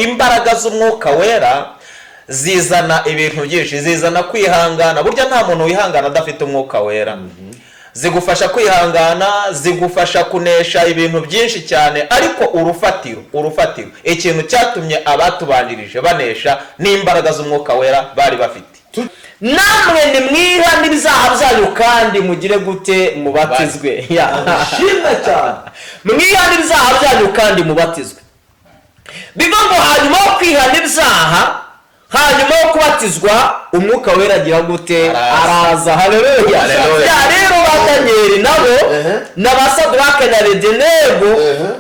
imbaraga z'umwuka wera zizana ibintu byinshi, zizana kwihangana. Burya nta muntu wihangana adafite umwuka wera. Zigufasha kwihangana, zigufasha kunesha ibintu byinshi cyane, ariko urufatiro ikintu cyatumye abatubanirije banesha n'imbaraga z'umwuka wera bari bafite. Namwe nimwiha n'ibizaha byanyu kandi mugire gute? Mubatizwe. Shimwe cyane. Mwiha n'ibizaha byanyu kandi mubatizwe. Bivuga ngo hanyuma yo kwiha n'ibyaha, hanyuma yo kubatizwa, umwuka wera agira gute? Araza. Haleluya. Ya rero Danieli nabo n'abasadrake na Abedenego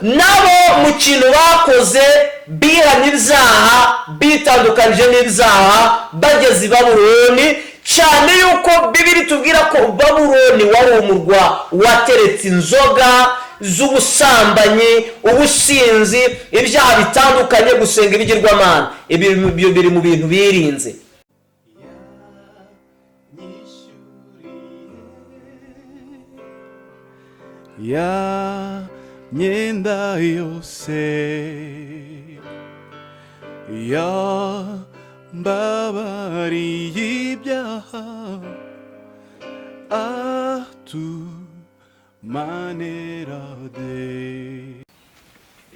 nabo mu kintu bakoze biha n'ibyaha, bitandukanije n'ibyaha bageze i Babuloni, cyane yuko Bibiri tubwira ko Babuloni wari umurwa wateretse inzoga z'ubusambanyi, ubusinzi, ibyaha bitandukanye, gusenga ibigirwamana. Ibyo biri mu bintu birinze. Ya myenda yose ya mbabariye ibyaha atumanerade.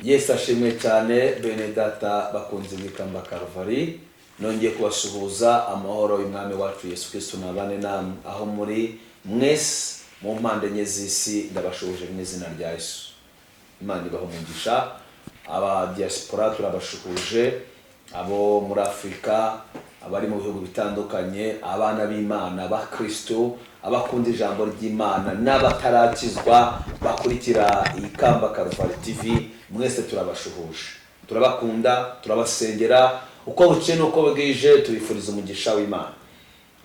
Yesu ashimwe cyane. Bene data bakunze bikamba Kalvari, nongeye kubasuhuza. Amahoro y'umwami wacu Yesu Kristo nabane namwe aho muri mwese mu mpande enye z'isi. Ndabashuhuje mu izina rya Yesu. Imana ibaho umugisha. Aba diaspora turabashuhuje, abo muri Afrika, abari mu bihugu bitandukanye, abana b'Imana ba Kristo, abakunda ijambo ry'Imana n'abatarakizwa bakurikira Ikamba Kalvari TV, mwese turabashuhuje, turabakunda, turabasengera uko bucye n'uko bwije. Tubifuriza umugisha w'Imana.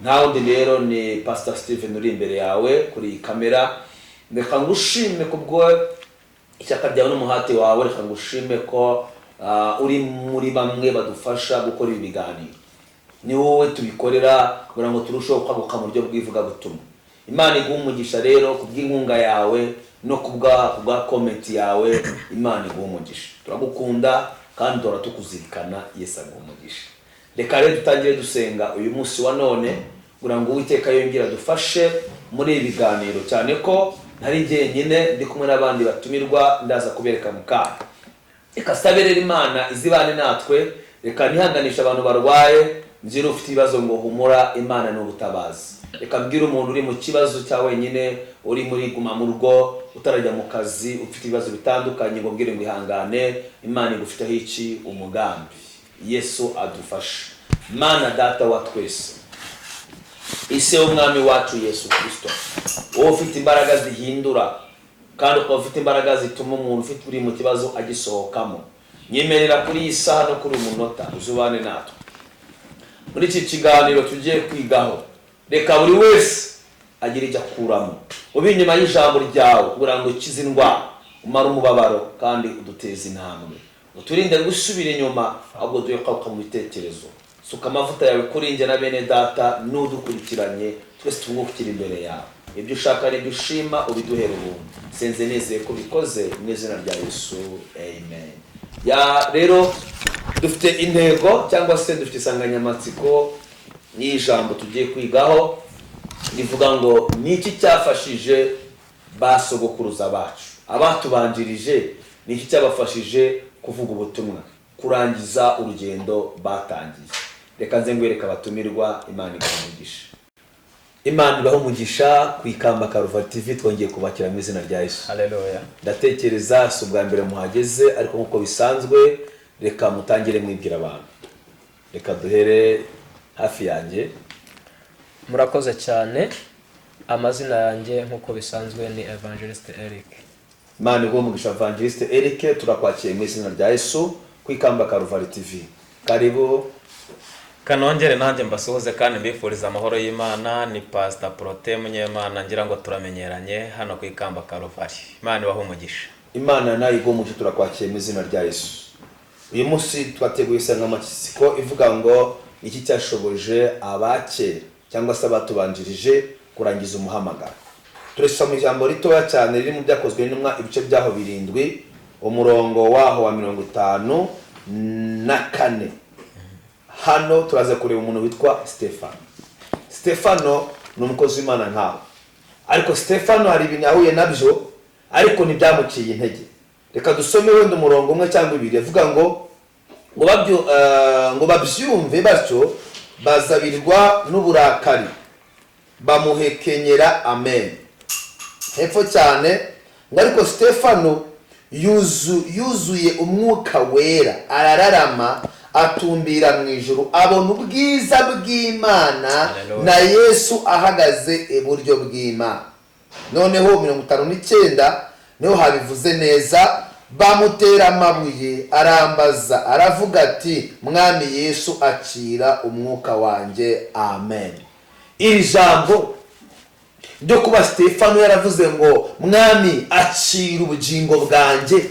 Nta wundi rero ni Pastor Steven uri imbere yawe kuri kamera. Reka ngushime kubwo ishyaka ryawe n'umuhati wawe. Reka ngushime ko uri muri bamwe badufasha gukora ibi biganiro. Ni wowe tubikorera kugira ngo turusheho kwaguka mu buryo bw'ivuga butumwa. Imana iguha umugisha rero kubw'inkunga yawe no kubwa comment yawe. Imana iguha umugisha. Turagukunda kandi dora tukuzirikana. Yesu aguha umugisha. Reka rero dutangire dusenga uyu munsi wa none kugira ngo Uwiteka yongera dufashe muri ibi biganiro, cyane ko ntari jyenyine, ndi kumwe n'abandi batumirwa ndaza kubereka mu kanya. Reka saberera Imana izibane natwe. Reka nihanganisha abantu barwaye, nzira ufite ibibazo ngo humura, Imana ni ubutabazi. Reka mbwira umuntu uri mu kibazo cya wenyine, uri muri guma mu rugo, utarajya mu kazi, ufite ibibazo bitandukanye, ngo mbwire ngo ihangane, Imana igufiteho iki umugambi. Yesu adufashe. Mana data wa twese, ise umwami wacu Yesu Kristo, wowe ufite imbaraga zihindura kandi ukaba ufite imbaraga zituma umuntu ufite uri mu kibazo agisohokamo. Nyemerera kuri iyi saha no kuri umunota uzubane natwe muri iki kiganiro tugiye kwigaho. Reka buri wese agira icyo akuramo, ube inyuma y'ijambo ryawe kugira ngo ukize indwara, umare umubabaro kandi uduteze intambwe. Uturinde gusubira inyuma, ahubwo duhe kwaguka mu bitekerezo. Suka amavuta yawe kuri njye na bene data n'udukurikiranye, twese tumwukire imbere yawe. Ibyo ushaka n'ibyo ushima ubiduhere ubuntu. Senze nezeye ko bikoze mu izina rya Yesu. Amen. Ya rero dufite intego cyangwa se dufite insanganyamatsiko n'ijambo tugiye kwigaho. Rivuga ngo niki cyafashije basogokuruza bacu, abatubanjirije, niki cyabafashije kuvuga ubutumwa, kurangiza urugendo batangiye. Reka nze ngwereka abatumirwa. Imana ibahe umugisha. Imana ibahe umugisha ku Ikamba Kalvari TV. Twongeye kubakira mu izina rya Yesu. Haleluya. Ndatekereza si ubwa mbere muhageze, ariko nk'uko bisanzwe reka mutangire mwibwira abantu. Reka duhere hafi yanjye. Murakoze cyane. Amazina yanjye nk'uko bisanzwe ni Evangeliste Eric. Imana iguhe umugisha Evangeliste Eric. Turakwakiriye mu izina rya Yesu ku Ikamba Kalvari TV. Karibu. Kanongere nanjye mbasuhuze kandi mbifuriza amahoro y'Imana. Ni Pastor Prote Munyemana, ngira ngo turamenyeranye hano ku Ikamba Kalvari. Imana ibahe umugisha. Imana nayo iguhe umugisha. Turakwakiriye mu izina rya Yesu. Uyu munsi twateguye insanganyamatsiko ivuga ngo iki cyashoboje abakera cyangwa se abatubanjirije kurangiza umuhamagaro. Turisoma ijambo ritoya cyane riri mu byakozwe n'intumwa ibice byaho 7, umurongo waho wa 50 na kane hano turaza kureba umuntu witwa Stefano. Stefano ni umukozi w'Imana nkawe, ariko Stefano hari ibintu yahuye nabyo ariko ntibyamuciye intege. Reka dusome wenda umurongo umwe cyangwa ibiri avuga ngo babyumve batyo bazabirirwa n'uburakari bamuhekenyera. Amen. Hepfo cyane ngo ariko Stefano yuzuye umwuka wera arararama atumbira mu ijuru abona ubwiza bw'Imana na Yesu ahagaze iburyo bw'Imana. Noneho 59 niho habivuze neza, bamutera amabuye arambaza aravuga ati mwami Yesu acira umwuka wanjye. Amen. Iri jambo ryo kuba Stefano yaravuze ngo mwami acira ubugingo bwanjye,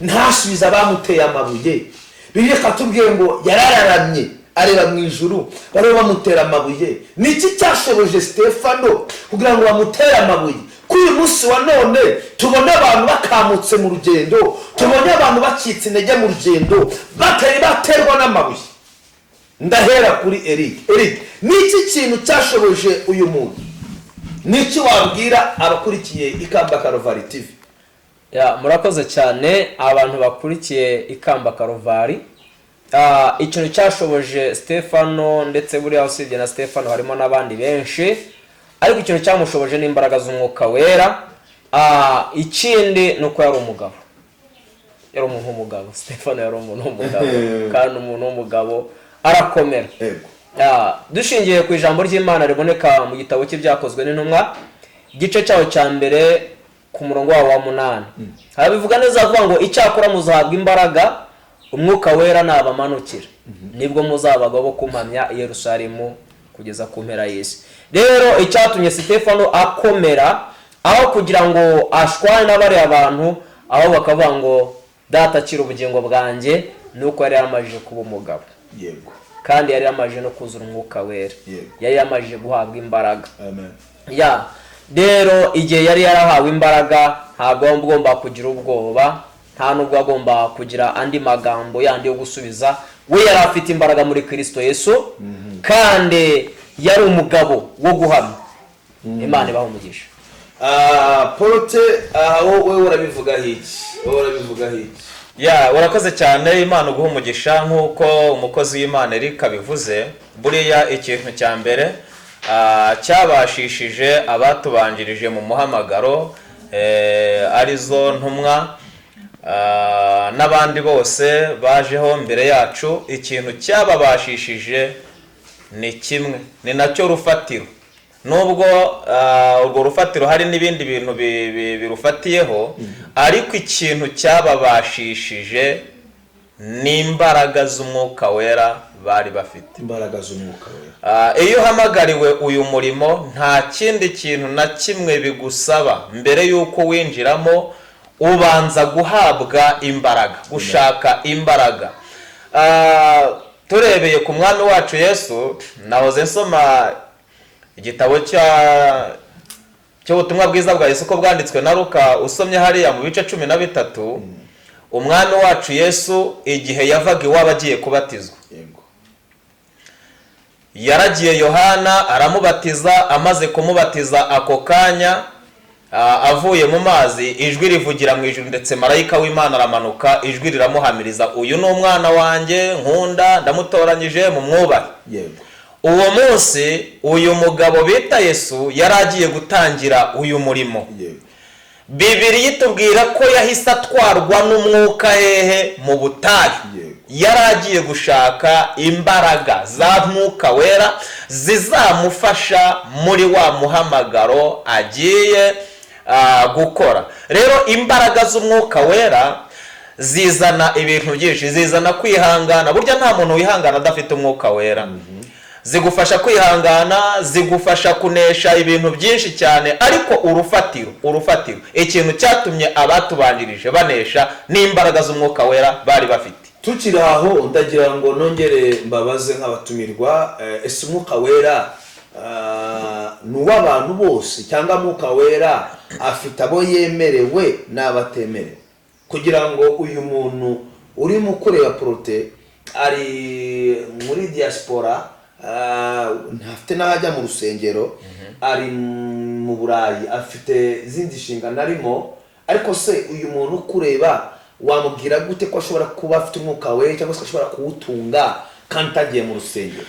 ntasubiza abamuteye amabuye. Bibiliya katubwiye ngo yarararamye areba mu ijuru bari bamutera amabuye. Niki cyashoboje Stefano kugira ngo bamutere amabuye? Kuri uyu munsi wa none tubona abantu bakamutse mu rugendo, tubona abantu bacitse intege mu rugendo, baterwa n'amabuye. Ndahera kuri Eric. Niki kintu cyashoboje uyu muntu? Niki wabwira abakurikiye Ikamba Karuvari TV? Murakoze cyane abantu bakurikiye Ikamba Karuvari. Ikintu cyashoboje Stefano, ndetse buriya usibye na Stefano harimo n'abandi benshi, ariko ikintu cyamushoboje n'imbaraga z'umwuka wera. Ikindi nuko yari umugabo, yari umuntu w'umugabo. Stefano yari umuntu w'umugabo kandi umuntu w'umugabo arakomera. Dushingiye ku ijambo ry'Imana riboneka mu gitabo cy'Ibyakozwe n'Intumwa igice cyaho cya mbere ku murongo wa 8, habivuga neza avuga ngo icyakora muzahabwa imbaraga umwuka wera nabamanukira, nibwo muzabagwa bo kumpamya i Yerusalemu kugeza ku mpera y'isi. Rero icyatumye Stefano akomera, aho kugira ngo ashwane n'abari abantu, aho bakavuga ngo data akira ubugingo bwanjye, nuko yari yamajije kuba umugabo. Yego. Kandi yari yamajije no kuzura umwuka wera. Yari yamajije guhabwa imbaraga. Amen. Rero igihe yari yarahawe imbaraga ntabwo agomba kugira ubwoba, nta nubwo agomba kugira andi magambo yandi yo gusubiza. We yari afite imbaraga muri Kristo Yesu, kandi yari umugabo wo guhamya. Imana ibaho umugisha. Porote, wowe urabivuga iki? Urakoze cyane. Imana uguha umugisha. Nk'uko umukozi w'Imana Eric abivuze, buriya ikintu cya mbere cyabashishije abatubanjirije mu muhamagaro, arizo ntumwa n'abandi bose bajeho mbere yacu, ikintu cyababashishije ni kimwe, ni nacyo rufatiro. Nubwo urwo rufatiro hari n'ibindi bintu birufatiyeho, ariko ikintu cyababashishije ni imbaraga z'umwuka wera bari bafite. Imbaraga z'umwuka wera. Iyo uhamagariwe uyu murimo, nta kindi kintu na kimwe bigusaba. Mbere y'uko winjiramo ubanza guhabwa imbaraga, gushaka imbaraga. Turebeye ku mwami wacu Yesu, nahoze nsoma igitabo cy'ubutumwa bwiza bwa Yesu ko bwanditswe na Luka, usomye hariya mu bice 13, umwami wacu Yesu igihe yavaga iwabo agiye kubatizwa, yaragiye Yohana aramubatiza. Amaze kumubatiza ako kanya, avuye mu mazi, ijwi rivugira mu ijuru, ndetse marayika w'Imana aramanuka, ijwi riramuhamiriza, uyu ni umwana wanjye nkunda, ndamutoranyije mu mwubahe. Uwo munsi uyu mugabo bita Yesu yari agiye gutangira uyu murimo. Bibiliya itubwira ko yahise atwarwa n'umwuka hehe? Mu butayu. Yari agiye gushaka imbaraga za mwuka wera zizamufasha muri wa muhamagaro agiye gukora. Rero imbaraga z'umwuka wera zizana ibintu byinshi, zizana kwihangana. Burya nta muntu wihangana adafite umwuka wera. Zigufasha kwihangana, zigufasha kunesha ibintu byinshi cyane, ariko urufatiro ikintu cyatumye abatubanjirije banesha n'imbaraga z'umwuka wera bari bafite. Tukiri aho ndagira ngo nongere mbabaze nk'abatumirwa, ese umwuka wera n'uw'abantu bose, cyangwa umwuka wera afite abo yemerewe n'abatemerewe? Kugira ngo uyu muntu urimo kureba porote ari muri diaspora, ntafite n'ahajya mu rusengero, ari mu Burayi, afite izindi nshingano arimo, ariko se uyu muntu kureba wamubwira gute ko ashobora kuba afite umwuka we cyangwa se ashobora kuwutunga kandi atagiye mu rusengero?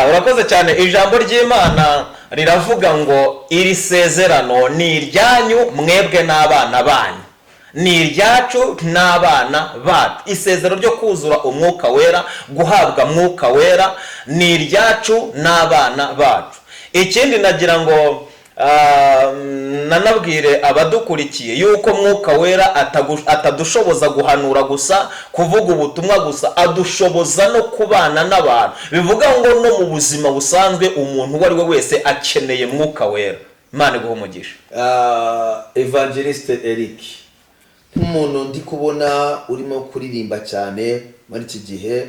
Urakoze cyane. Ijambo ry'Imana riravuga ngo iri sezerano ni iryanyu mwebwe n'abana banyu, ni iryacu n'abana bacu. Isezerano ryo kuzura umwuka wera, guhabwa mwuka wera, ni iryacu n'abana bacu. Ikindi nagira ngo nanabwire abadukurikiye yuko mwuka wera atadushoboza guhanura gusa, kuvuga ubutumwa gusa, adushoboza no kubana n'abantu. Bivuga ngo no mu buzima busanzwe umuntu uwo ari we wese akeneye mwuka wera. Imana iguhe umugisha. Evangeliste Eric, nk'umuntu ndi kubona urimo kuririmba cyane muri iki gihe,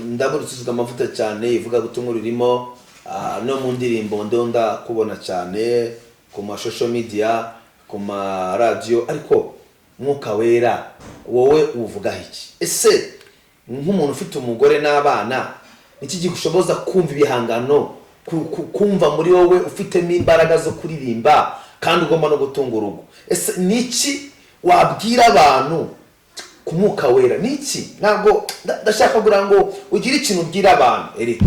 ndabona amavuta cyane, ivuga gutumwa ririmo no mu ndirimbo ndonda kubona cyane ku ma social media, ku ma radio, ariko mwuka wera wowe uvuga iki? Ese nk'umuntu ufite umugore n'abana, iki gushoboza kumva ibihangano, kumva muri wowe ufitemo imbaraga zo kuririmba kandi ugomba no gutunga urugo? Ese niki wabwira abantu ku mwuka wera? Niki? Ntabwo ndashaka kugira ngo ugire ikintu ubwira abantu, Eric.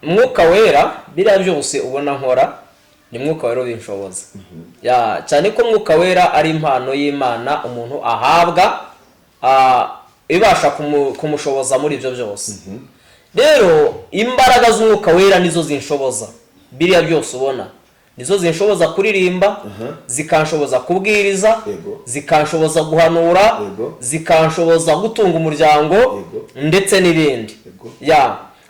Mwuka wera biriya byose ubona nkora ni mwuka wera w'inshoboza. Cyane ko mwuka wera ari impano y'Imana umuntu ahabwa, ibasha kumushoboza muri ibyo byose. Rero imbaraga z'umwuka wera nizo zinshoboza biriya byose ubona, nizo zinshoboza kuririmba, zikanshoboza kubwiriza, zikanshoboza guhanura, zikanshoboza gutunga umuryango ndetse n'ibindi.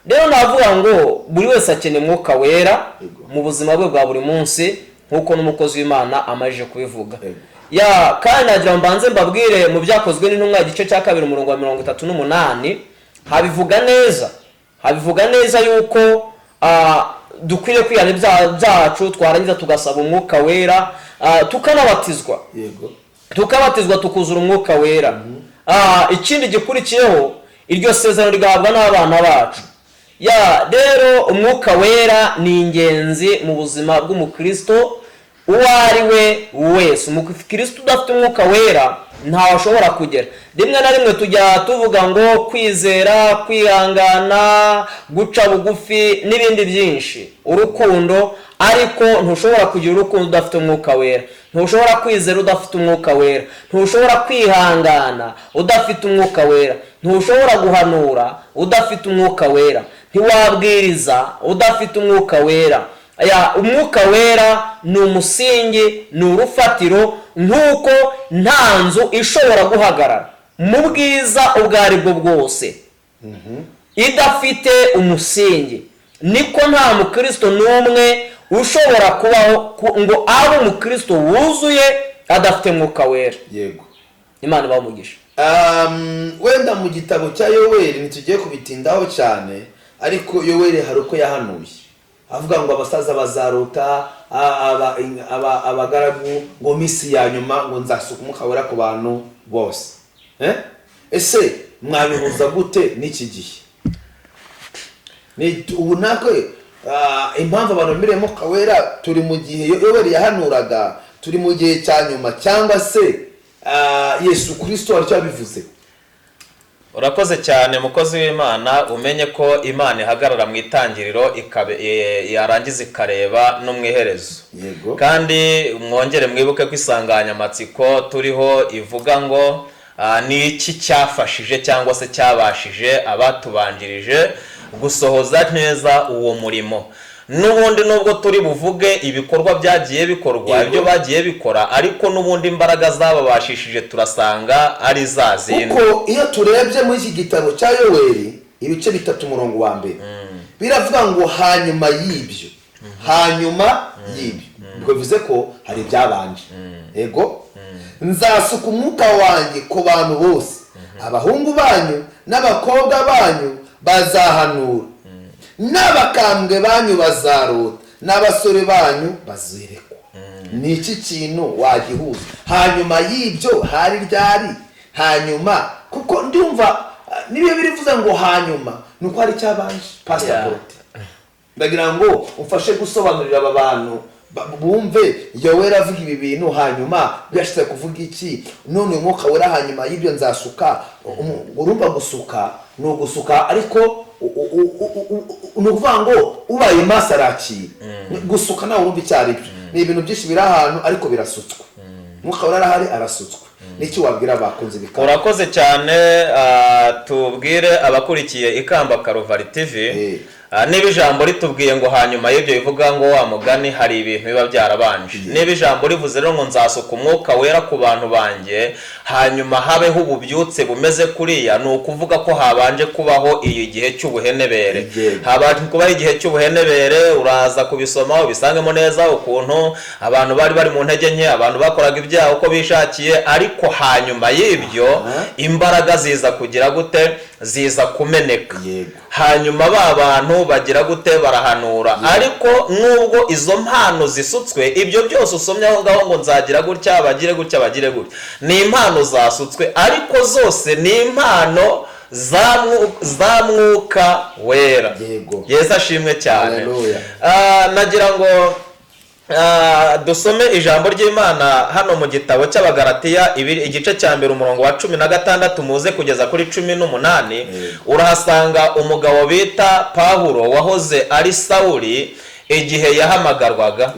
Rero navuga ngo buri wese akeneye mwuka wera mu buzima bwe bwa buri munsi, nkuko n'umukozi w'Imana amajije kubivuga. Kandi nagira ngo mbanze mbabwire mu byakozwe n'intumwa igice cya 2 umurongo wa 38 habivuga neza yuko dukwiye kwihana ibyaha byacu, twarangiza tugasaba umwuka wera, tukanabatizwa. Tukabatizwa tukuzura umwuka wera. Ikindi gikurikiyeho, iryo sezerano rigahabwa n'abana bacu. Rero umwuka wera ni ingenzi mu buzima bw'umukristo uwo ari we wese. Umukristo udafite umwuka wera ntawe ashobora kugera. Rimwe na rimwe tujya tuvuga ngo kwizera, kwihangana, guca bugufi n'ibindi byinshi, urukundo, ariko ntushobora kugira urukundo udafite umwuka wera. Ntushobora kwizera udafite umwuka wera. Ntushobora kwihangana udafite umwuka wera. Ntushobora guhanura udafite umwuka wera. Ntiwabwiriza udafite umwuka wera. Umwuka wera ni umusingi, ni urufatiro, nk'uko nta nzu ishobora guhagarara mu bwiza ubwo ari bwo bwose idafite umusingi. Niko nta mukristo n'umwe ushobora kubaho ngo abe umukristo wuzuye adafite mwuka wera. Imana ibamugisha. Wenda mu gitabo cya Yoweli ntitugiye kubitindaho cyane, ariko Yoweli hari uko yahanuye avuga ngo abasaza bazarota, abagaragu ngo misi ya nyuma ngo nzasuka umwuka wera ku bantu bose. Ese mwabihuza gute n'iki gihe? Ubu nakwe impamvu abantu bemereye umwuka wera, turi mu gihe Yoweli yahanuraga, turi mu gihe cya nyuma, cyangwa se Yesu Kristo aricyo yabivuze? Urakoze cyane mukozi w'Imana. Umenye ko Imana ihagarara mu itangiriro yarangiza ikareba no mu iherezo. Kandi mwongere mwibuke ko isanganyamatsiko turiho ivuga ngo ni iki cyafashije cyangwa se cyabashije abatubanjirije gusohoza neza uwo murimo. N'ubundi nubwo turi buvuge ibikorwa byagiye bikorwa, ibyo bagiye bikora, ariko n'ubundi imbaraga zababashishije turasanga ari zazindi. Kuko iyo turebye muri iki gitabo cya Yoweli ibice 3 umurongo wa 1 biravuga ngo hanyuma y'ibyo, hanyuma y'ibyo, bivuze ko hari byabanje. Nzasuka umwuka wanjye ku bantu bose, abahungu banyu n'abakobwa banyu bazahanura, n'abakambwe banyu bazarota, n'abasore banyu bazerekwa. Ni iki kintu wagihuza? Hanyuma y'ibyo hari ryari? hanyuma kuko ndumva nibiyo birivuze ngo hanyuma nuko hari cyabanje pastor Prote ndagira ngo umfashe gusobanurira aba bantu bumve Yoweri avuga ibi bintu hanyuma byashitse kuvuga iki none umwuka wera hanyuma y'ibyo nzasuka urumva gusuka no gusuka ariko nukuvuga ngo ubaye masaraki gusuka nawe urumva icyari byo ni ibintu byinshi biri ahantu ariko birasutswe umwuka wera arahari arasutswe niki wabwira abakunze bikaba urakoze cyane tubwire abakurikiye Ikamba Karuvari TV niba ijambo ritubwiye ngo hanyuma y'ibyo bivuga ngo wa mugani hari ibintu biba byarabanje niba ijambo rivuze rero ngo nzasuka umwuka wera ku bantu banjye hanyuma habeho ububyutse bumeze kuriya ni ukuvuga ko habanje kubaho iyi gihe cy'ubuhenebere habanje kubaho igihe cy'ubuhenebere uraza kubisoma ubisangemo neza ukuntu abantu bari mu ntege nke abantu bakoraga ibyaha uko bishakiye ariko hanyuma y'ibyo imbaraga ziza kugira gute ziza kumeneka hanyuma ba bantu bagira gute barahanura ariko nubwo izo mpano zisutswe ibyo byose usomye aho ngaho ngo nzagira gutya bagire gutya bagire gutya ni impano zasutswe ariko zose ni impano za mwuka wera Yesu ashimwe cyane nagira ngo dusome ijambo ry'Imana hano mu gitabo cy'Abagalatiya igice cya mbere umurongo wa 16 muze kugeza kuri 18 urahasanga umugabo bita Pawulo wahoze ari Sawuli igihe yahamagarwaga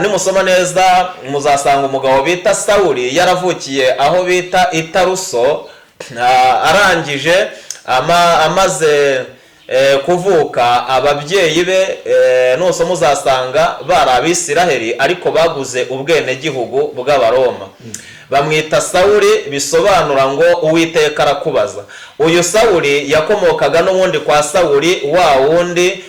nimusoma neza muzasanga umugabo bita Sawuli yaravukiye aho bita Itaruso arangije amaze kuvuka ababyeyi be nose muzasanga bari Abisiraheli ariko baguze ubwene gihugu bw'Abaroma bamwita Sawuli bisobanura ngo Uwiteka arakubaza uyu Sawuli yakomokaga n'ubundi kwa Sawuli wa wundi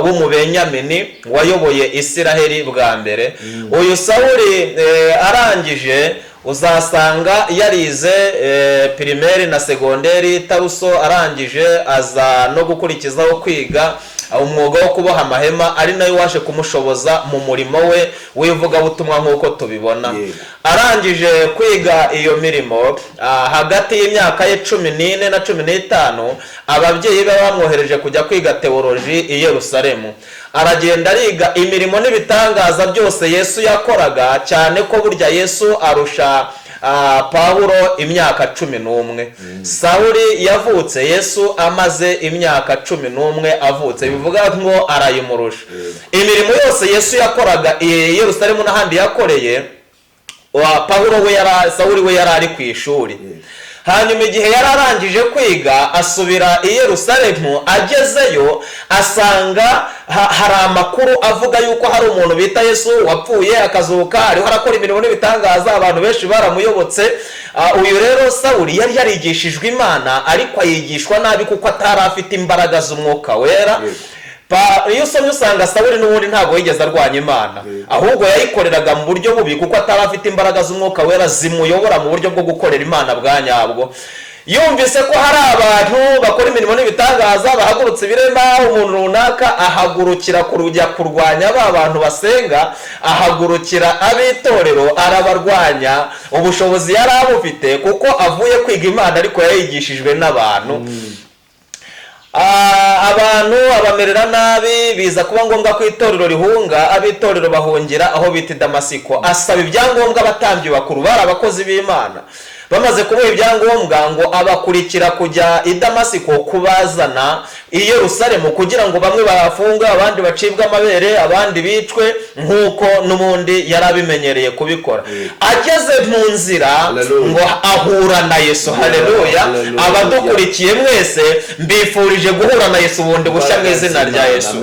w'umubenyamini wayoboye Isiraheli bwa mbere uyu Sawuli arangije uzasanga yarize primaire na secondaire Taruso arangije aza no gukurikizaho kwiga umwuga wo kuboha amahema ari nayo waje kumushoboza mu murimo we wivuga butumwa nkuko tubibona arangije kwiga iyo mirimo hagati y'imyaka ye 14 na 15 ababyeyi be bamwohereje kujya kwiga theology i Yerusalemu aragenda ariga imirimo n'ibitangaza byose Yesu yakoraga cyane ko burya Yesu arusha Pawulo imyaka 11 Sawuli yavutse Yesu amaze imyaka 11 avutse bivuga ngo arayimurusha imirimo yose Yesu yakoraga i Yerusalemu n'ahandi yakoreye Pawulo we Sawuli we yarari ku ishuri hanyuma igihe yararangije kwiga asubira i Yerusalemu agezeyo asanga hari amakuru avuga yuko hari umuntu bita Yesu wapfuye akazuka ariho arakora imirimo n'ibitangaza abantu benshi baramuyobotse uyu rero Sawuli yari yarigishijwe Imana ariko ayigishwa nabi kuko atari afite imbaraga z'umwuka wera iyo usomye usanga Sawuli n'ubundi ntabwo yigeze arwanya Imana ahubwo yayikoreraga mu buryo bubi kuko atari afite imbaraga z'umwuka wera zimuyobora mu buryo bwo gukorera Imana bwa nyabwo yumvise ko hari abantu bakora imirimo n'ibitangaza bahagurutse ibirema umuntu runaka ahagurukira kujya kurwanya ba bantu basenga ahagurukira abitorero arabarwanya ubushobozi yari abufite kuko avuye kwiga Imana ariko yayigishijwe n'abantu abantu abamerera nabi biza kuba ngombwa ko itorero rihunga abitorero bahungira aho bita Damasiko asaba ibyangombwa abatambyi bakuru bari abakozi b'Imana bamaze kubaha ibyangombwa ngo abakurikira kujya i Damasiko kubazana i Yerusalemu kugira ngo bamwe bafunga abandi bacibwe amabere abandi bicwe nkuko n'ubundi yarabimenyereye kubikora ageze mu nzira ngo ahura na Yesu haleluya abadukurikiye mwese mbifurije guhura na Yesu bundi bushya mu izina rya Yesu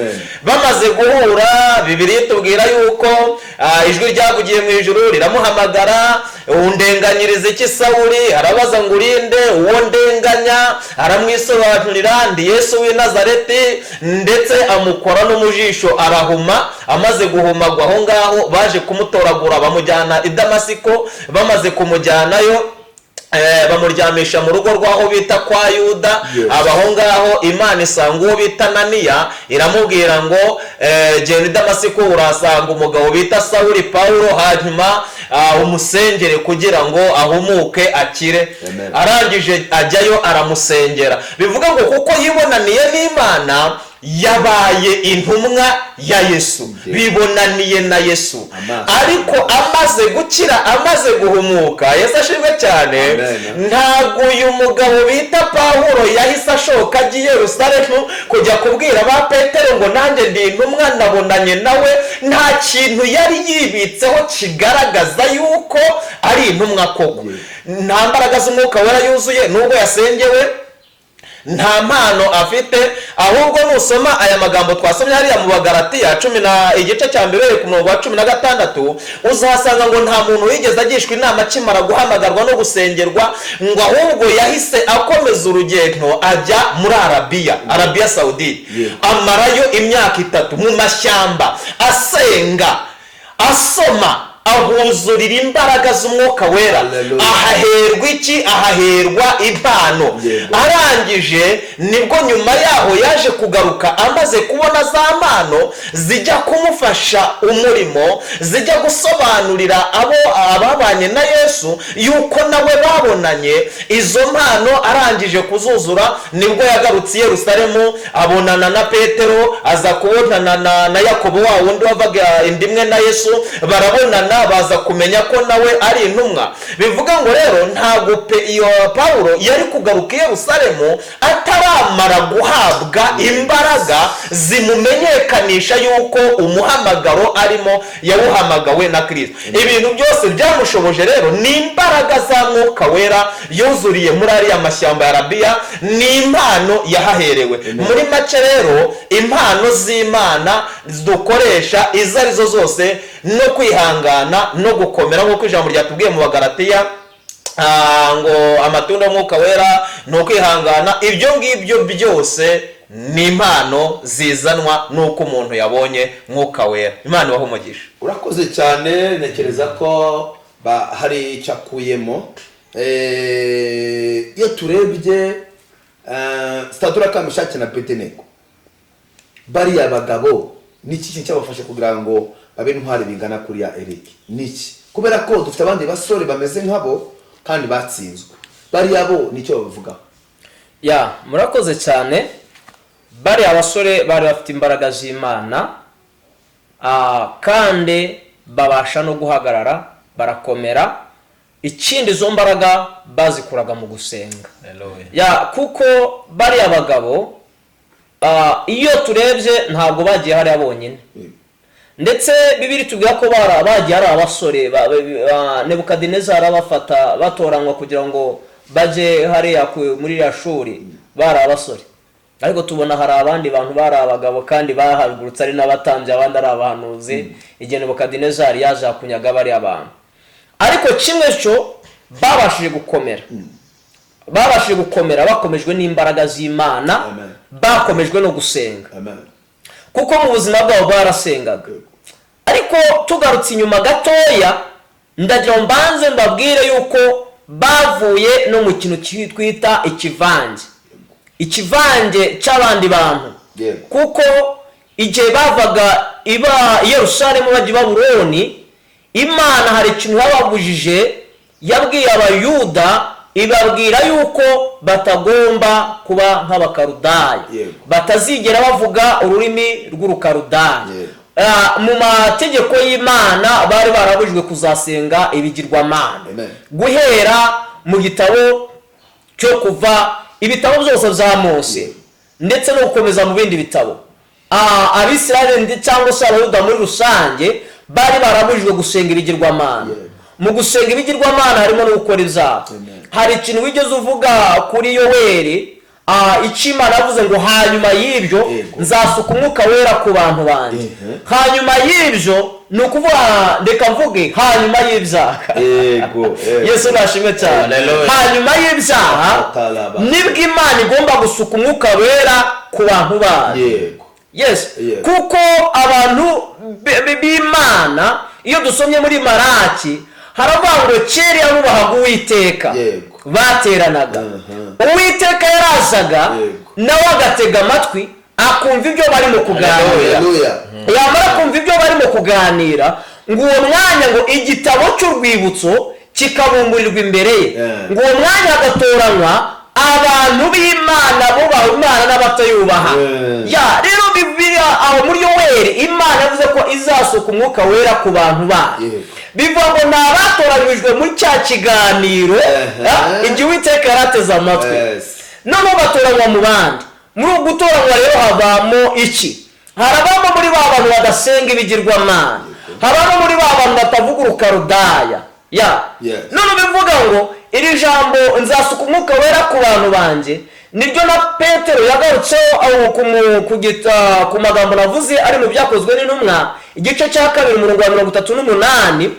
bamaze guhura Bibiliya tubwira yuko ijwi ryavugiye mu ijuru riramuhamagara undenganyiriza iki Sawuli arabaza ngo urinde uwo ndenganya aramwisobanurira ndi Yesu w'i Nazareti ndetse amukora no mu jisho arahuma amaze guhumagwa aho ngaho baje kumutoragura bamujyana i Damasiko bamaze kumujyanayo bamuryamisha mu rugo rwaho bita kwa Yuda abaho ngaho Imana isanga uwo bita Ananiya iramubwira ngo genda i Damasiko urasanga umugabo bita Sawuli Pawulo hanyuma umusengere kugira ngo ahumuke akire. Amen. Arangije ajyayo aramusengera, bivuga ngo kuko yibonaniye n'Imana yabaye intumwa ya Yesu, bibonaniye na Yesu. Ariko amaze gukira, amaze guhumuka, Yesu ashimwe cyane, ntabwo uyu mugabo bita Pawulo yahise ashoka agiye Yerusalemu kujya kubwira ba Petero ngo nanjye ndi intumwa nabonanye nawe. Nta kintu yari yibitseho kigaragaza yuko ari intumwa koko. Nta mbaraga z'Umwuka Wera yuzuye nubwo yasengewe, nta mpano afite. Ahubwo nusoma aya magambo twasomye hariya mu Bagalatiya igice cya 1 ku murongo wa 16, uzahasanga ngo nta muntu wigeze agishwa inama akimara guhamagarwa no gusengerwa, ngo ahubwo yahise akomeza urugendo ajya muri Arabiya Saudite, amarayo imyaka 3 mu mashyamba asenga, asoma, ahuzurira imbaraga z'Umwuka Wera. Ahaherwa iki? Ahaherwa impano. Arangije nibwo nyuma yaho yaje kugaruka amaze kubona za mpano zijya kumufasha umurimo, zijya gusobanurira ababanye na Yesu yuko nawe babonanye izo mpano. Arangije kuzuzura nibwo yagarutse i Yerusalemu, abonana na Petero, aza kubonana na Yakobo wa wundi wavaga indimwe na Yesu, barabonana, baza kumenya ko nawe ari intumwa. Bivuga ngo rero ntabwo iyo Pawulo yari kugaruka i Yerusalemu ataramara guhabwa imbaraga zimumenyekanisha yuko umuhamagaro arimo yawuhamagawe na Kristo. Ibintu byose byamushoboje rero ni imbaraga za Mwuka Wera yuzuriye muri ariya mashyamba ya Arabiya, ni impano yahaherewe. Muri make rero impano z'Imana dukoresha izo arizo zose, no kwihangana no gukomera, nk'uko ijambo ryatubwiye mu Bagalatiya ngo amatunda y'Umwuka Wera ni ukwihangana. Ibyo ngibyo byose ni impano zizanwa n'uko umuntu yabonye Mwuka Wera. Imana ibahe umugisha. Urakoze cyane. Ntekereza ko hari icyo akuyemo. Iyo turebye Saduraka, Meshaki na Abedenego, bariya bagabo niki kintu cyabafasha kugira ngo babe intwari bingana kuri ya Eric? Niki? Kubera ko dufite abandi basore bameze nkabo kandi batsinzwe. Bariya bo nicyo bavuga. Murakoze cyane. Bariya abasore bari bafite imbaraga z'Imana, kandi babasha no guhagarara, barakomera. Ikindi izo mbaraga bazikuraga mu gusenga. Kuko bariya bagabo iyo turebye ntabwo bagiye hariya bonyine, ndetse Bibiri tubwira ko bagiye hari abasore Nebukadinezari abafata batoranywa kugira ngo baje hariya muri iriya shuri, bari abasore. Ariko tubona hari abandi bantu bari abagabo kandi bahagurutse ari n'abatambyi, abandi ari abahanuzi, igihe Nebukadinezari yaje kunyaga bari abantu. Ariko kimwe cyo babashije gukomera, bakomejwe n'imbaraga z'Imana, bakomejwe no gusenga. Kuko mu buzima bwabo barasengaga. Ariko tugarutse inyuma gatoya, ndagira mbanze mbabwire yuko bavuye no mu kintu twita ikivange cy'abandi bantu. Kuko igihe bavaga i Yerusalemu bajya i Babuloni, Imana hari ikintu yababujije, yabwiye Abayuda, ibabwira yuko batagomba kuba nk'Abakarudayo, batazigera bavuga ururimi rw'Urukarudayo. Mu mategeko y'Imana bari barabujijwe kuzasenga ibigirwamana. Guhera mu gitabo cyo Kuva, ibitabo byose bya Mose, ndetse no gukomeza mu bindi bitabo, Abisirayeli cyangwa se Abayuda muri rusange bari barabujijwe gusenga ibigirwamana. Mu gusenga ibigirwamana harimo no gukora ibyaha. Hari ikintu wigeze uvuga kuri Yoweri, Imana yavuze ngo hanyuma y'ibyo nzasuka Umwuka Wera ku bantu banjye. Hanyuma y'ibyo ni ukuvuga, ndeka mvuge hanyuma y'ibyaha. Yesu nashimwe cyane. Hanyuma y'ibyaha nibwo Imana igomba gusuka Umwuka Wera ku bantu bayo. Kuko abantu b'Imana, iyo dusomye muri Maraki, haravuga ngo kera abubahaga Uwiteka bateranaga. Uwiteka yarazaga nawe agatega amatwi akumva ibyo barimo kuganira. Yamara kumva ibyo barimo kuganira, ngo uwo mwanya ngo igitabo cy'urwibutso kikabumburirwa imbere ye, ngo uwo mwanya hagatoranywa abantu b'Imana bubaha Imana n'abatayubaha. Rero Bibiliya aho muri Yoweri Imana yavuze ko izasuka umwuka wera ku bantu bayo. Bivuga ngo ni abatoranyijwe muri cya kiganiro igihe Uwiteka yarateze amatwi, noneho batoranywa mu bandi. Muri uku gutoranywa rero havamo iki? Harabamo muri ba bantu badasenga ibigirwamana, habamo muri ba bantu batavuga urukarudaya. None bivuga ngo iri jambo nzasuka umwuka wera ku bantu banjye niryo na Petero yagarutseho ku magambo navuze ari mu Byakozwe n'Intumwa igice cya 2 umurongo wa 38,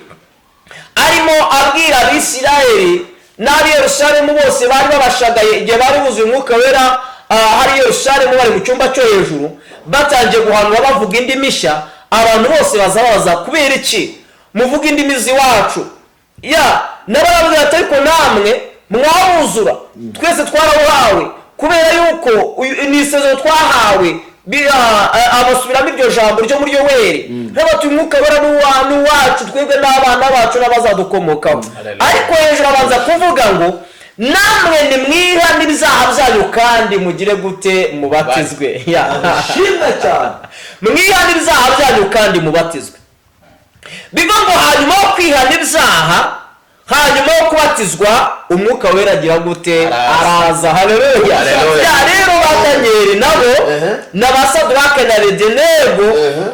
arimo abwira Abisirayeli n'ab'i Yerusalemu bose bari babashagaye igihe bari buzuye umwuka wera hari Yerusalemu bari mu cyumba cyo hejuru batangiye guhanura bavuga indimi nshya. Abantu bose bazabaza kubera iki muvuga indimi z'iwacu? N'abaravuga ati ariko namwe mwawuzura, twese twarawuhawe kubera yuko ni isezerano twahawe. Abasubiramo iryo jambo ryo muri Yoweri nk'abati umwuka wera n'uwacu twebwe n'abana bacu n'abazadukomokaho. Ariko hejuru abanza kuvuga ngo namwe nimwihane ibyaha byanyu kandi mugire gute? Mubatizwe. Shimwe cyane. Mwihane ibyaha byanyu kandi mubatizwe. Bivuga ngo hanyuma yo kwihana ibyaha, hanyuma yo kubatizwa, umwuka wera agira gute? Araza. Haleluya. Rero ba Danieli nabo n'abasadrake na Abedenego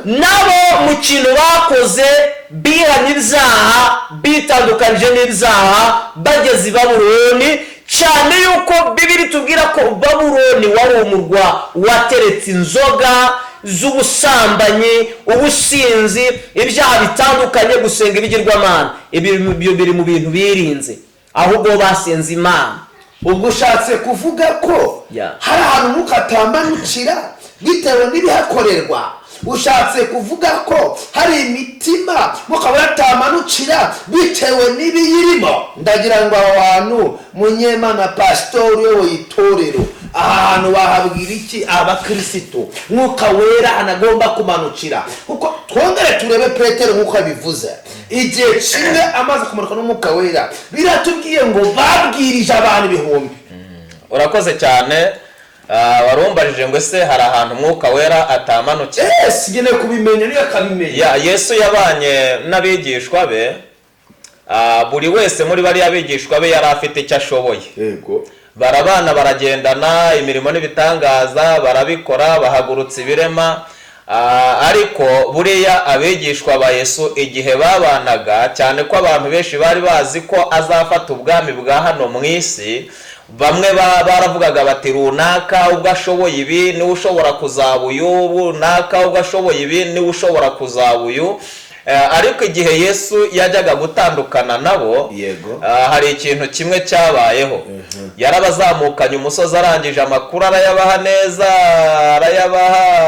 nabo mu kintu bakoze bihana ibyaha, bitandukanije n'ibyaha bageze i Babuloni, cyane yuko Bibiri tubwira ko Babuloni wari umurwa wateretse inzoga z'ubusambanyi, ubusinzi, ibyaha bitandukanye, gusenga ibigirwamana. Ibyo biri mu bintu birinze, ahubwo basenze Imana. Ubwo ushatse kuvuga ko hari ahantu umwuka atamanukira bitewe n'ibihakorerwa. Ushatse kuvuga ko hari imitima umwuka wera atamanukira bitewe n'ibiyirimo. Ndagira ngo aho hantu Munyemana Pastor uyoboye itorero, ahantu bahabwira iki abakristo umwuka wera anagomba kumanukira? Kuko twongere turebe Petero nk'uko abivuze, igihe kimwe amaze kumanuka n'umwuka wera biratubwiye ngo babwirije abantu ibihumbi. Urakoze cyane. Warumbarije ngo ese hari ahantu umwuka wera atamanukira? Ngene kubimenya niyo akabimenya. Yesu yabanye n'abigishwa be, buri wese muri bari abigishwa be yari afite icyo ashoboye. Barabana, baragendana, imirimo n'ibitangaza barabikora, bahagurutsa ibirema. Ariko buriya abigishwa ba Yesu igihe babanaga, cyane ko abantu benshi bari bazi ko azafata ubwami bwa hano mu isi, bamwe baravugaga bati runaka ubwo ashoboye ibi niwe ushobora kuzaba uyu, runaka ubwo ashoboye ibi niwe ushobora kuzaba uyu. Ariko igihe Yesu yajyaga gutandukana nabo, hari ikintu kimwe cyabayeho. Yarabazamukanye umusozi, arangije amakuru arayabaha neza,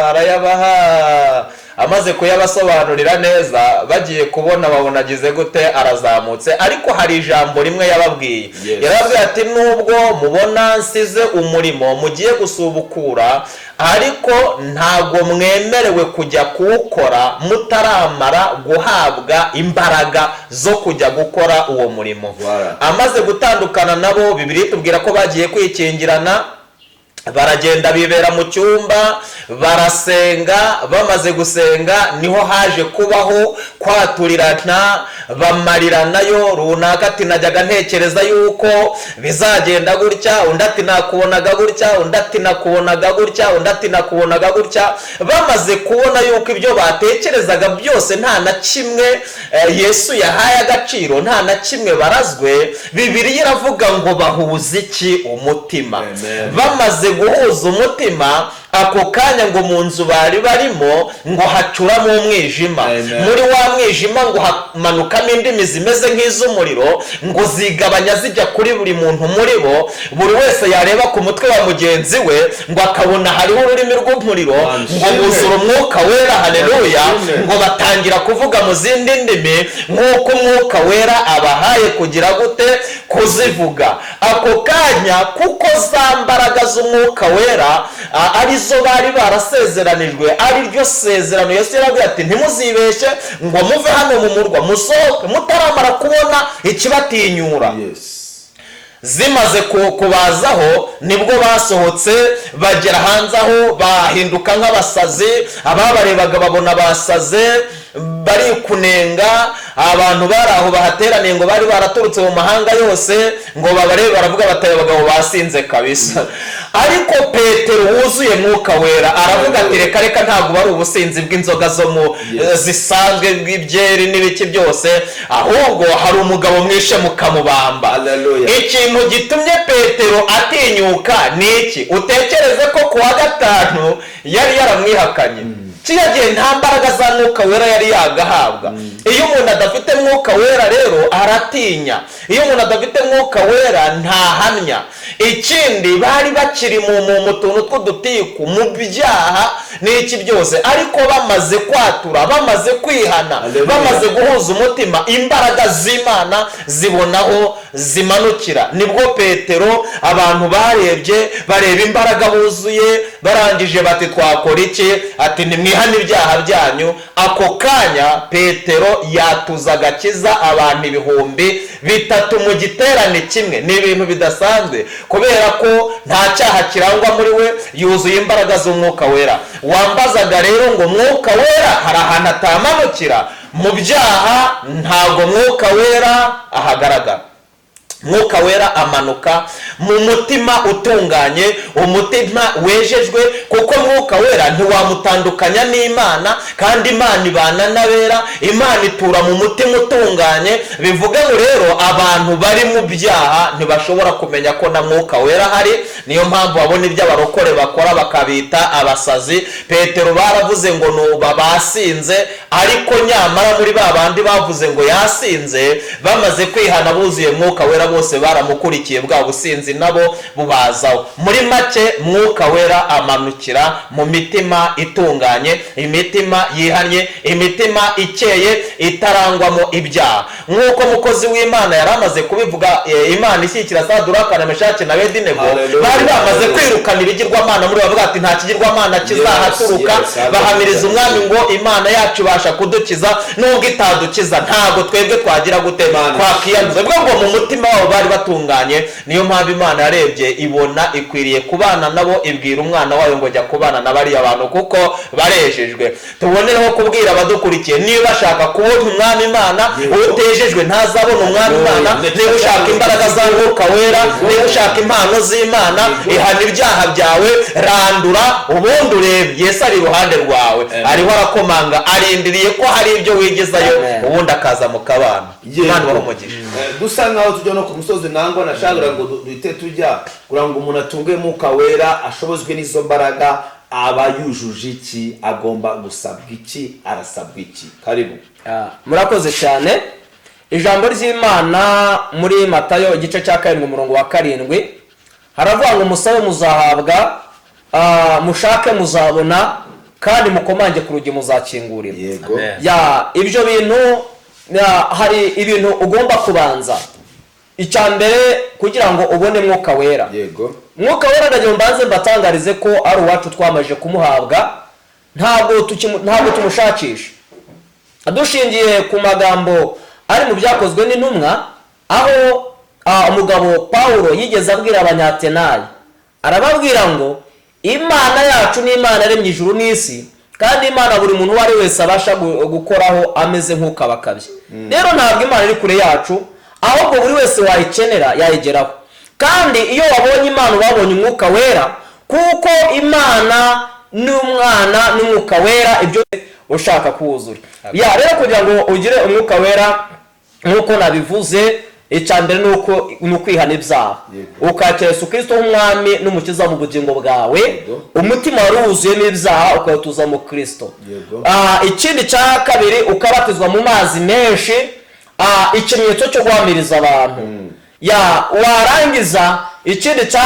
arayabaha. Amaze kuyabasobanurira neza, bagiye kubona babona agize gute? Arazamutse. Ariko hari ijambo rimwe yababwiye. Yarababwiye ati nubwo mubona nsize umurimo mugiye gusubukura, ariko ntago mwemerewe kujya kuwukora mutaramara guhabwa imbaraga zo kujya gukora uwo murimo. Amaze gutandukana nabo, Bibiliya itubwira ko bagiye kwikingirana, baragenda bibera mu cyumba barasenga. Bamaze gusenga niho haje kubaho kwaturirana, bamariranayo. Runaka ati najyaga ntekereza yuko bizagenda gutya, undi ati nakubonaga gutya, undi ati nakubonaga gutya, undi ati nakubonaga gutya. Bamaze kubona yuko ibyo batekerezaga byose nta na kimwe Yesu yahaye agaciro, nta na kimwe barazwe, Bibiliya iravuga ngo bahuze iki? Umutima. Bamaze guhuza umutima, ako kanya ngo mu nzu bari barimo ngo hacuramo umwijima. Muri wa mwijima ngo hamanukamo indimi zimeze nk'iz'umuriro, ngo zigabanya zijya kuri buri muntu muri bo. Buri wese yareba ku mutwe wa mugenzi we ngo akabona hariho ururimi rw'umuriro, ngo buzura umwuka wera. Haleluya. Ngo batangira kuvuga mu zindi ndimi nk'uko umwuka wera abahaye kugira gute? Kuzivuga. Ako kanya kuko za mbaraga z'umwuka wera ari arizo bari barasezeranijwe, ari ryo sezerano Yesu yarabwiye ati ntimuzibeshye ngo muve hano mu murwa musohoke mutaramara kubona ikibatinyura. Zimaze kubazaho nibwo basohotse bagera hanze aho bahinduka nk'abasazi, ababarebaga babona basaze bari kunenga. Abantu bari aho bahateraniye ngo bari baraturutse mu mahanga yose ngo babarebe baravuga bataye abagabo basinze kabisa. Ariko Petero wuzuye Mwuka Wera aravuga ati reka reka ntabwo bari ubusinzi bw'inzoga zo mu zisanzwe bw'ibyeri n'ibiki byose, ahubwo hari umugabo mwishe mukamubamba. Ikintu gitumye Petero atinyuka ni iki? Utekereze ko kuwa gatanu yari yaramwihakanye. Kiyagiye nta mbaraga za Mwuka Wera yari yagahabwa. Iyo umuntu adafite Mwuka Wera rero aratinya. Iyo umuntu adafite Mwuka Wera ntahamya. Ikindi bari bakiri mu tuntu tw'udutiku mu byaha n'iki byose, ariko bamaze kwatura, bamaze kwihana, bamaze guhuza umutima, imbaraga z'Imana zibonaho zimanukira. Nibwo Petero abantu barebye bareba imbaraga buzuye, barangije bati twakora iki? Ati nimwihane ibyaha byanyu. Ako kanya Petero yatuza agakiza abantu 3,000 mu giterane kimwe. Ni ibintu bidasanzwe kubera ko nta cyaha kirangwa muri we, yuzuye imbaraga z'Umwuka Wera. Wambazaga rero ngo Mwuka Wera hari ahantu atamanukira mu byaha, ntabwo Mwuka Wera ahagaragara. Mwuka Wera amanuka mu mutima utunganye, umutima wejejwe, kuko Mwuka Wera ntiwamutandukanya n'Imana, kandi Imana ibana n'abera, Imana itura mu mutima utunganye. Bivuga ngo rero abantu bari mu byaha ntibashobora kumenya ko na Mwuka Wera hari. Niyo mpamvu babona ibyo abarokore bakora bakabita abasazi. Petero baravuze ngo nuba basinze, ariko nyamara muri babandi bavuze ngo yasinze bamaze kwihana buzuye Mwuka Wera bose baramukurikiye, bwa businzi nabo bubazaho. Muri make Mwuka Wera amanukira mu mitima itunganye, imitima yihanye, imitima ikeye itarangwamo ibyaha. Nk'uko mukozi w'Imana yaramaze kubivuga, Imana ishyikira Saduraka na Meshaki na Abedenego bari bamaze kwirukana ibigirwamana muri bavuga ati nta kigirwamana kizahaturuka. Bahamiriza umwami ngo Imana yacu ibasha kudukiza, nubwo itadukiza ntabwo twebwe twagira gute twakiyanduza. Bwo ngo mu mutima wabo bari batunganye. Niyo mpamvu Imana yarebye ibona ikwiriye kubana nabo, ibwira umwana wayo ngo jya kubana na bariya bantu kuko barejejwe. Tubonereho kubwira abadukurikiye, niba bashaka kubona umwami Imana, utejejwe ntazabona umwami Imana. Niba ushaka imbaraga za Mwuka Wera, niba ushaka impano z'Imana, ihana ibyaha byawe, randura ubundi urebe. Yesu ari iruhande rwawe, ariho arakomanga, arindiriye ko hari ibyo wigezayo, ubundi akaza mu kabana. Imana barumugisha. Dusa nkaho tujya no ku musozi nangwa nashagura ngo duhite tujya kugira ngo umuntu atunge Mwuka Wera ashobozwe n'izo mbaraga. Aba yujuje iki? Agomba gusabwa iki? Arasabwa iki? Karibu. Murakoze cyane. Ijambo ry'Imana muri Matayo igice cya 7:7 haravuga ngo musabe muzahabwa, mushake muzabona, kandi mukomange ku rugi muzakingurirwa. Yego. Ibyo bintu hari ibintu ugomba kubanza. Icyambere kugira ngo ubone Mwuka Wera. Yego. Mwuka Wera ndagira mbanze mbatangarize ko ari uwacu twamaje kumuhabwa, ntabwo tumushakisha. Dushingiye ku magambo ari mu byakozwe n'intumwa, aho umugabo Pawulo yigeze abwira abanyatenayi, arababwira ngo Imana yacu ni Imana yaremye ijuru n'isi, kandi Imana buri muntu wari wese abasha gukoraho ameze nk'ukabakabye. Rero ntabwo Imana iri kure yacu, ahubwo buri wese wayikenera yayigeraho. Kandi iyo wabonye Imana wabonye Umwuka Wera, kuko Imana n'Umwana n'Umwuka Wera ibyo ushaka kuwuzura. Rero kugira ngo ugire Umwuka Wera nk'uko nabivuze, icyambere ni ukwihana ibyaha, ukakira Yesu Kristo nk'umwami n'umukiza mu bugingo bwawe, umutima wari wuzuyemo ibyaha ukawutuza mu Kristo. Ikindi cya kabiri ukabatizwa mu mazi menshi, ikimenyetso cyo guhamiriza abantu. Warangiza ikindi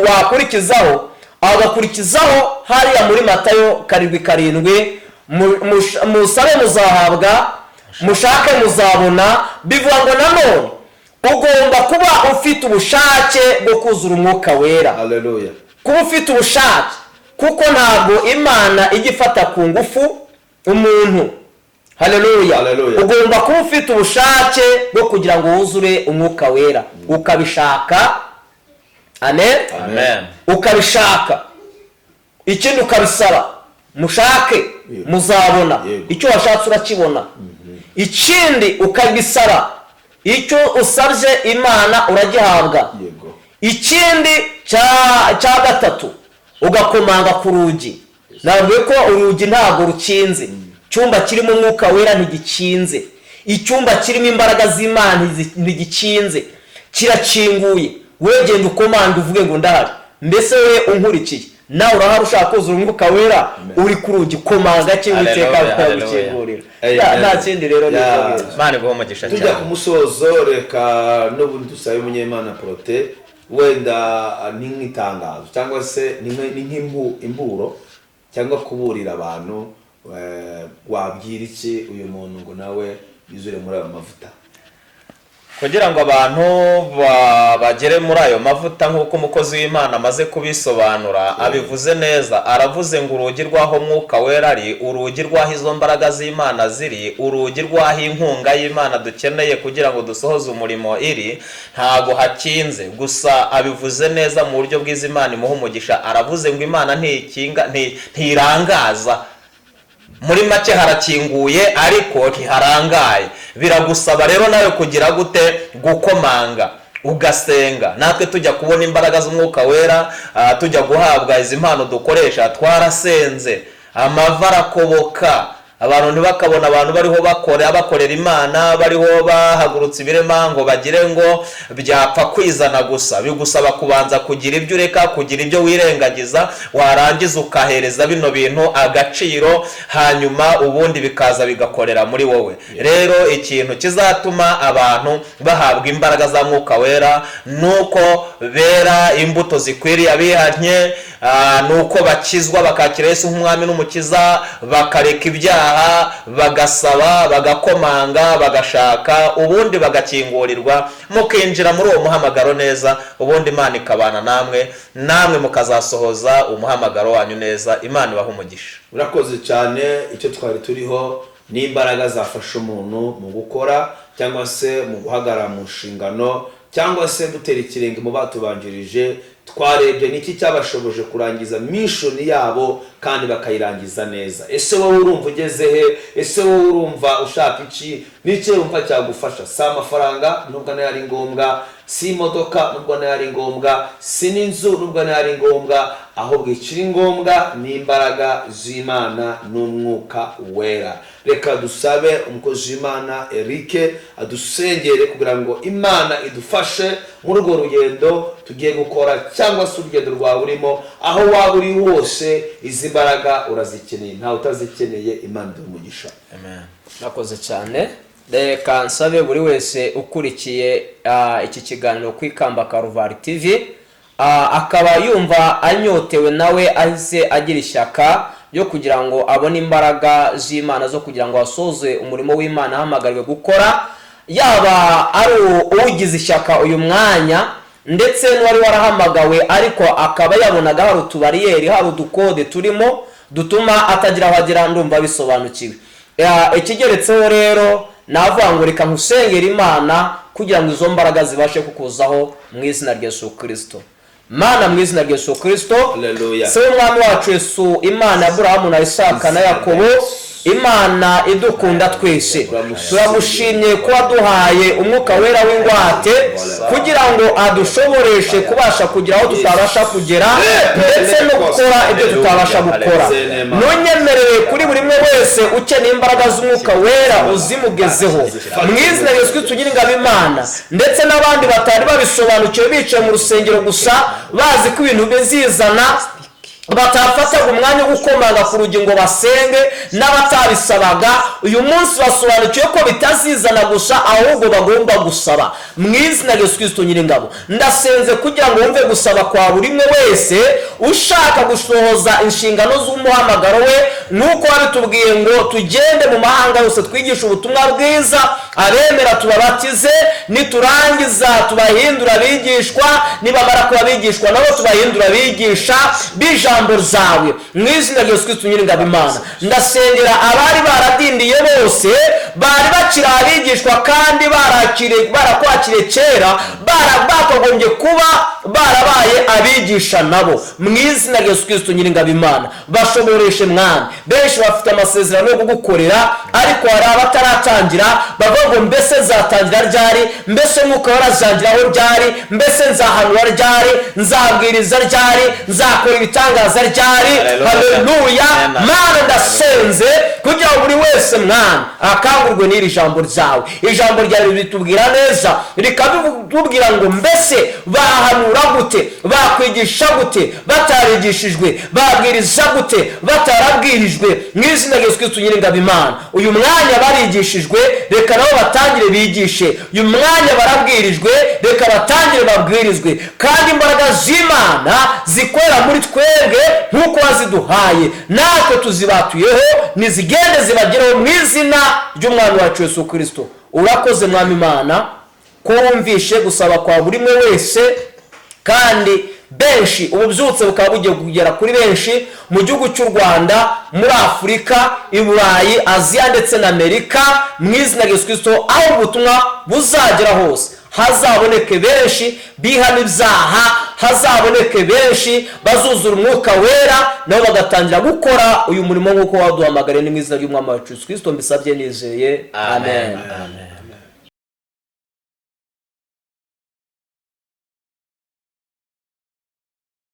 wakurikizaho, agakurikizaho hariya muri Matayo 7:7, musabe muzahabwa, mushake muzabona. Bivuga ngo nanone ugomba kuba ufite ubushake bwo kuzura Umwuka Wera. Haleluya. Kuba ufite ubushake, kuko ntabwo imana ijya ifata ku ngufu umuntu. Haleluya. Haleluya. Ugomba kuba ufite ubushake bwo kugira ngo wuzure umwuka wera, ukabishaka. Amen. Amen. Ukabishaka, ikindi ukabisaba. Mushake muzabona, Yego. icyo washatse urakibona. Ikindi ukabisaba, icyo usabye Imana uragihabwa. Yego. Ikindi cya gatatu ugakomanga ku rugi. Nabwiye ko urugi ntabwo rukinze. Icyumba kirimo umwuka wera ntigikinze. Icyumba kirimo imbaraga z'Imana ntigikinze, kirakinguye. Wegenda ukomanga uvuge ngo ndahari. Mbese we unkurikiye nawe urahari ushaka kuzura umwuka wera, uri ku rugi komanga cyangwa iteka ukagukingurira. Nta kindi rero Imana iguhe umugisha cyane. Tujya ku musozo, reka n'ubundi dusabe Umunyemana Protais wenda ni nk'itangazo cyangwa se ni nk'imburo cyangwa kuburira abantu, wabwira iki uyu muntu ngo nawe yuzure muri ayo mavuta? Kugira ngo abantu bagere muri ayo mavuta nk'uko umukozi w'Imana amaze kubisobanura, abivuze neza. Aravuze ngo urugi rw'aho mwuka wera ari, urugi rw'aho izo mbaraga z'Imana ziri, urugi rw'aho inkunga y'Imana dukeneye kugira ngo dusohoze umurimo iri, ntago hakinze. Gusa abivuze neza mu buryo bwiza, Imana imuha umugisha. Aravuze ngo Imana ntirangaza. Muri make harakinguye ariko ntiharangaye. Biragusaba rero nawe kugira gute? Gukomanga ugasenga. Natwe tujya kubona imbaraga z'umwuka wera, tujya guhabwa izi mpano dukoresha, twarasenze, amava arakoboka, abantu ntibakabona abantu bariho bakorera Imana, bariho bahagurutse ibirema ngo bagire ngo byapfa kwizana gusa. Bigusaba kubanza kugira ibyo ureka, kugira ibyo wirengagiza, warangiza ukahereza bino bintu agaciro, hanyuma ubundi bikaza bigakorera muri wowe. Rero ikintu kizatuma abantu bahabwa imbaraga za mwuka wera nuko bera imbuto zikwiriye abihanye, nuko bakizwa bakakira Yesu nk'umwami n'umukiza, bakareka ibyaha, bagasaba, bagakomanga, bagashaka, ubundi bagakingurirwa, mukinjira muri uwo muhamagaro neza. Ubundi Imana ikabana namwe mukazasohoza umuhamagaro wanyu neza. Imana ibaha umugisha. Urakoze cyane. Icyo twari turiho ni imbaraga zafasha umuntu mu gukora cyangwa se mu guhagarara mu nshingano cyangwa se gutera ikirenge mu batubanjirije. Twarebye niki cyabashoboje kurangiza mission yabo kandi bakayirangiza neza. Ese wowe urumva ugeze he? Ese wowe urumva ushaka iki? N'icyo urumva cyagufasha? Si amafaranga nubwo nayo ari ngombwa, si imodoka nubwo nayo ari ngombwa, si n'inzu nubwo nayo ari ngombwa, ahubwo ikiri ngombwa ni imbaraga z'Imana n'umwuka wera. Reka dusabe umukozi w'Imana Eric adusengere kugira ngo Imana idufashe muri urwo rugendo tugiye gukora, cyangwa se urugendo rwawe urimo, aho waba uri wose izi mbaraga urazikeneye, ntawe utazikeneye. Imana iduhe umugisha. Amen. Nakoze cyane. Reka nsabe buri wese ukurikiye iki kiganiro ku Ikamba Karuvari TV, akaba yumva anyotewe nawe ahise agira ishyaka yo kugira ngo abone imbaraga z'Imana zo kugira ngo asoze umurimo w'Imana ahamagariwe gukora, yaba ari ugize ishyaka uyu mwanya ndetse n'uwari warahamagawe ariko akaba yabonaga hari utubariyeri, hari udukode turimo dutuma atagira aho agera. Ndumva bisobanukiwe. Ikigeretseho rero navuga ngo reka nkusengera Imana kugira ngo izo mbaraga zibashe kukuzaho mu izina rya Yesu Kristo. Mana, mu izina rya Yesu Kristo, se umwami wacu Yesu, Imana ya Aburahamu na Isaka na Yakobo, Imana idukunda twese, turagushimye ko waduhaye umwuka wera w'ingwate kugira ngo adushoboreshe kubasha kugira aho tutabasha kugera ndetse no gukora ibyo tutabasha gukora. Nunyemerere kuri buri umwe wese ukeneye imbaraga z'umwuka wera uzimugezeho mu izina rya Yesu Kristo Nyiringabo Imana, ndetse n'abandi batari babisobanukiwe bicaye mu rusengero gusa bazi ko ibintu bizizana, batafataga umwanya wo gukomanga ku rugi ngo basenge, n'abatabisabaga uyu munsi basobanukiwe ko bitazizana gusa ahubwo bagomba gusaba. Mu izina rya Yesu Kristo Nyiringabo ndasenze kugira ngo wumve gusaba kwa buri umwe wese ushaka gusohoza inshingano z'umuhamagaro we, nuko wabitubwiye ngo tugende mu mahanga yose twigisha ubutumwa bwiza abemera tubabatize, niturangiza tubahindura abigishwa, nibamara kuba abigishwa nabo tubahindura abigisha b'ijambo zawe, mu izina rya Yesu Kristo nyiringabo Imana. Ndasengera abari baradindiye bose, bari bakiri abigishwa kandi barakwakiriye kera, bakagombye kuba barabaye abigisha nabo, mu izina rya Yesu Kristo nyiringabo Imana. Bashoboreshe Mwami, benshi bafite amasezerano yo kugukorera ariko hari abataratangira, bavuga ngo mbese zatangira ryari, mbese mwuka warazangiraho ryari, mbese nzahanura ryari, nzabwiriza ryari, nzakora ibitangaza ryari. Haleluya. Mana ndasenze kugira ngo buri wese Mwami akangurwe n'iri jambo ryawe. Ijambo ryawe ritubwira neza, rikatubwira ngo mbese bahanura gute, bakwigisha gute batarigishijwe, babwiriza gute batarabwirijwe, mu izina rya Yesu Kristo nyiringabo Imana. Uyu mwanya barigishijwe, reka nabo batangire bigishe. Uyu mwanya barabwirijwe, reka batangire babwirizwe, kandi imbaraga z'Imana zikorera muri twebwe nk'uko waziduhaye, natwe tuzibatuyeho, nizigende zibagereho mu izina ry'umwami wacu Yesu Kristo. Urakoze Mwami Imana ko wumvishe gusaba kwa buri umwe wese, kandi benshi ububyutse bukaba bugiye kugera kuri benshi mu gihugu cy'u Rwanda, muri Afurika, i Burayi, Aziya ndetse na Amerika, mu izina rya Yesu Kristo. Aho ubutumwa buzagera hose hazaboneke benshi bihana ibyaha, hazaboneke benshi bazuzura umwuka wera, nabo bagatangira gukora uyu murimo nk'uko waduhamagariye, mu izina ry'umwami wacu Yesu Kristo mbisabye nizeye, amen.